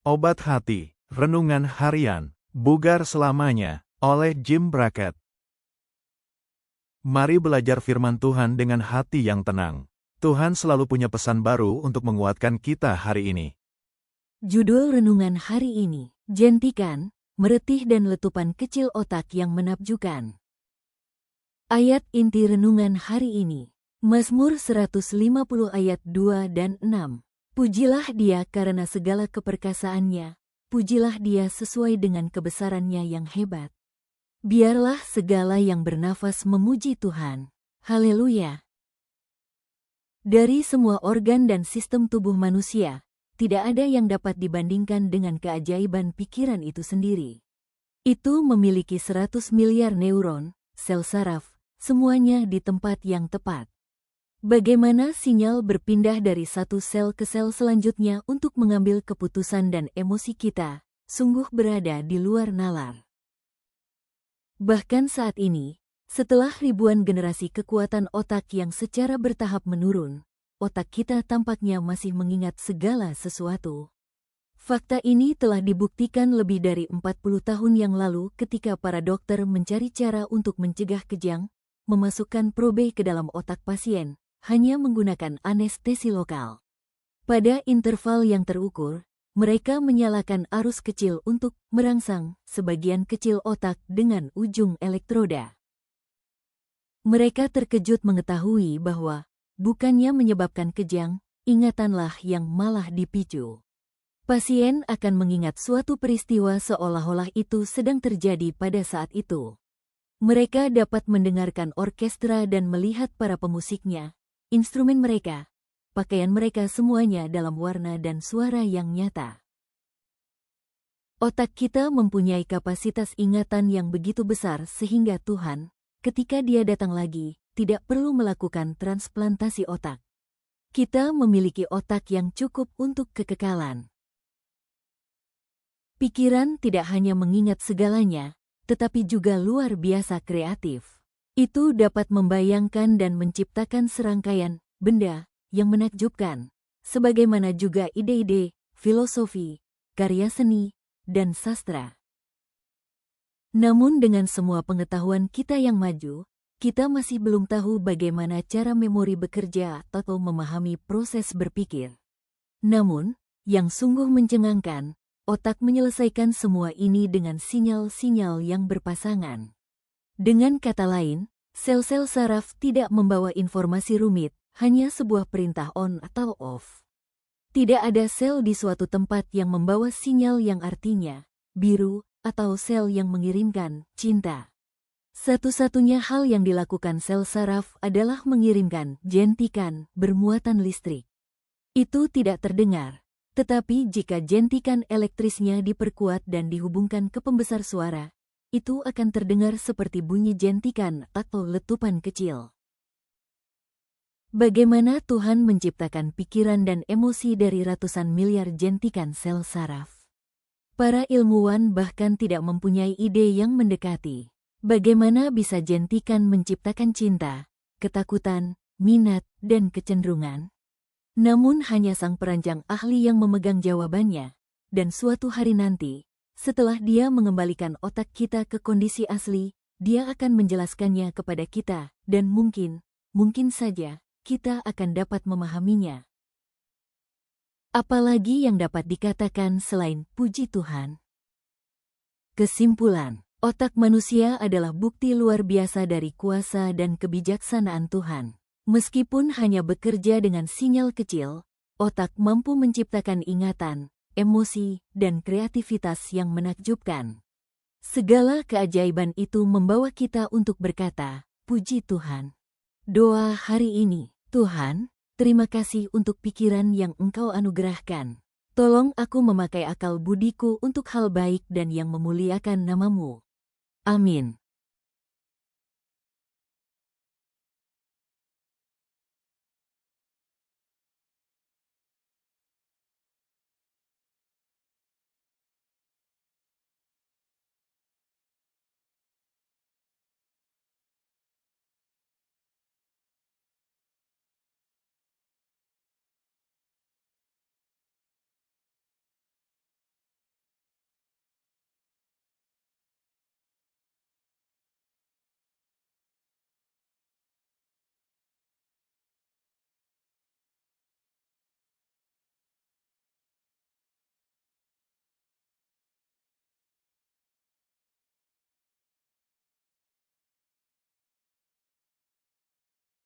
Obat Hati, Renungan Harian, Bugar Selamanya, oleh Jim Brackett. Mari belajar firman Tuhan dengan hati yang tenang. Tuhan selalu punya pesan baru untuk menguatkan kita hari ini. Judul renungan hari ini, Jentikan, Meretih dan Letupan Kecil Otak yang Menakjubkan. Ayat inti renungan hari ini, Mazmur 150 ayat 2 dan 6. Pujilah Dia karena segala keperkasaannya, pujilah Dia sesuai dengan kebesarannya yang hebat. Biarlah segala yang bernafas memuji Tuhan. Haleluya! Dari semua organ dan sistem tubuh manusia, tidak ada yang dapat dibandingkan dengan keajaiban pikiran itu sendiri. Itu memiliki 100 miliar neuron, sel saraf, semuanya di tempat yang tepat. Bagaimana sinyal berpindah dari satu sel ke sel selanjutnya untuk mengambil keputusan dan emosi kita, sungguh berada di luar nalar. Bahkan saat ini, setelah ribuan generasi kekuatan otak yang secara bertahap menurun, otak kita tampaknya masih mengingat segala sesuatu. Fakta ini telah dibuktikan lebih dari 40 tahun yang lalu ketika para dokter mencari cara untuk mencegah kejang, memasukkan probe ke dalam otak pasien, hanya menggunakan anestesi lokal. Pada interval yang terukur, mereka menyalakan arus kecil untuk merangsang sebagian kecil otak dengan ujung elektroda. Mereka terkejut mengetahui bahwa bukannya menyebabkan kejang, ingatanlah yang malah dipicu. Pasien akan mengingat suatu peristiwa seolah-olah itu sedang terjadi pada saat itu. Mereka dapat mendengarkan orkestra dan melihat para pemusiknya, instrumen mereka, pakaian mereka semuanya dalam warna dan suara yang nyata. Otak kita mempunyai kapasitas ingatan yang begitu besar sehingga Tuhan, ketika Dia datang lagi, tidak perlu melakukan transplantasi otak. Kita memiliki otak yang cukup untuk kekekalan. Pikiran tidak hanya mengingat segalanya, tetapi juga luar biasa kreatif. Itu dapat membayangkan dan menciptakan serangkaian benda yang menakjubkan, sebagaimana juga ide-ide, filosofi, karya seni, dan sastra. Namun dengan semua pengetahuan kita yang maju, kita masih belum tahu bagaimana cara memori bekerja atau memahami proses berpikir. Namun, yang sungguh mencengangkan, otak menyelesaikan semua ini dengan sinyal-sinyal yang berpasangan. Dengan kata lain, sel-sel saraf tidak membawa informasi rumit, hanya sebuah perintah on atau off. Tidak ada sel di suatu tempat yang membawa sinyal yang artinya biru atau sel yang mengirimkan cinta. Satu-satunya hal yang dilakukan sel saraf adalah mengirimkan jentikan bermuatan listrik. Itu tidak terdengar, tetapi jika jentikan elektrisnya diperkuat dan dihubungkan ke pembesar suara, itu akan terdengar seperti bunyi jentikan atau letupan kecil. Bagaimana Tuhan menciptakan pikiran dan emosi dari ratusan miliar jentikan sel saraf? Para ilmuwan bahkan tidak mempunyai ide yang mendekati. Bagaimana bisa jentikan menciptakan cinta, ketakutan, minat, dan kecenderungan? Namun hanya sang perancang ahli yang memegang jawabannya, dan suatu hari nanti, setelah Dia mengembalikan otak kita ke kondisi asli, Dia akan menjelaskannya kepada kita, dan mungkin saja, kita akan dapat memahaminya. Apalagi yang dapat dikatakan selain puji Tuhan? Kesimpulan, otak manusia adalah bukti luar biasa dari kuasa dan kebijaksanaan Tuhan. Meskipun hanya bekerja dengan sinyal kecil, otak mampu menciptakan ingatan, emosi, dan kreativitas yang menakjubkan. Segala keajaiban itu membawa kita untuk berkata, puji Tuhan. Doa hari ini, Tuhan, terima kasih untuk pikiran yang Engkau anugerahkan. Tolong aku memakai akal budiku untuk hal baik dan yang memuliakan nama-Mu. Amin.